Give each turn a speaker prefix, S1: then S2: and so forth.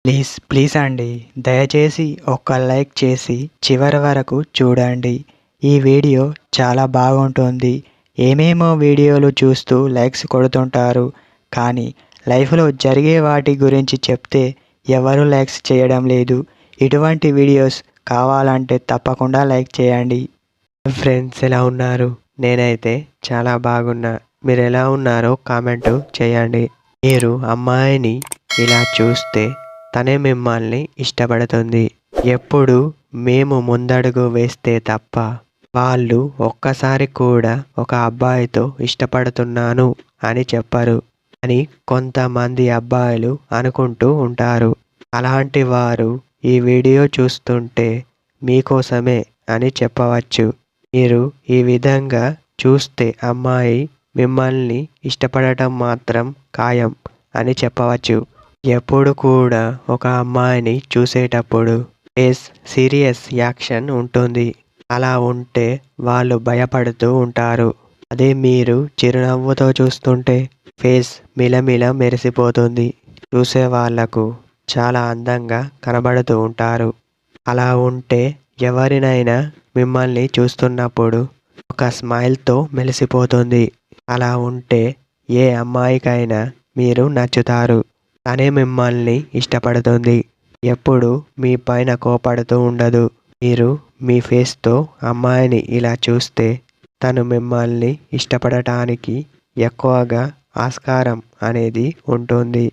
S1: Please please అండి, దయచేసి ఒక్క లైక్ చేసి చివరి వరకు చూడండి. ఈ వీడియో చాలా బాగుంటుంది. ఏమేమో వీడియోలు చూస్తూ లైక్స్ కొడుతుంటారు, కానీ లైఫ్లో జరిగే వాటి గురించి చెప్తే ఎవరు లైక్స్ చేయడం లేదు. ఇటువంటి వీడియోస్ కావాలంటే తప్పకుండా లైక్ చేయండి.
S2: ఫ్రెండ్స్ ఎలా ఉన్నారు? నేనైతే చాలా బాగున్నా. మీరు ఎలా ఉన్నారో కామెంటు చేయండి. మీరు అమ్మాయిని ఇలా చూస్తే తనే మిమ్మల్ని ఇష్టపడుతుంది. ఎప్పుడు మేము ముందడుగు వేస్తే తప్ప వాళ్ళు ఒక్కసారి కూడా ఒక అబ్బాయితో ఇష్టపడుతున్నాను అని చెప్పరు అని కొంతమంది అబ్బాయిలు అనుకుంటూ ఉంటారు. అలాంటి వారు ఈ వీడియో చూస్తుంటే మీకోసమే అని చెప్పవచ్చు. మీరు ఈ విధంగా చూస్తే అమ్మాయి మిమ్మల్ని ఇష్టపడటం మాత్రం ఖాయం అని చెప్పవచ్చు. ఎప్పుడు కూడా ఒక అమ్మాయిని చూసేటప్పుడు ఫేస్ సీరియస్ యాక్షన్ ఉంటుంది. అలా ఉంటే వాళ్ళు భయపడుతూ ఉంటారు. అదే మీరు చిరునవ్వుతో చూస్తుంటే ఫేస్ మిలమిల మెరిసిపోతుంది. చూసే వాళ్లకు చాలా అందంగా కనబడుతూ ఉంటారు. అలా ఉంటే ఎవరినైనా మిమ్మల్ని చూస్తున్నప్పుడు ఒక స్మైల్తో మెరిసిపోతుంది. అలా ఉంటే ఏ అమ్మాయికైనా మీరు నచ్చుతారు. తనే మిమ్మల్ని ఇష్టపడుతుంది. ఎప్పుడు మీ పైన కోపడుతూ ఉండదు. మీరు మీ ఫేస్తో అమ్మాయిని ఇలా చూస్తే తను మిమ్మల్ని ఇష్టపడటానికి ఎక్కువగా ఆస్కారం అనేది ఉంటుంది.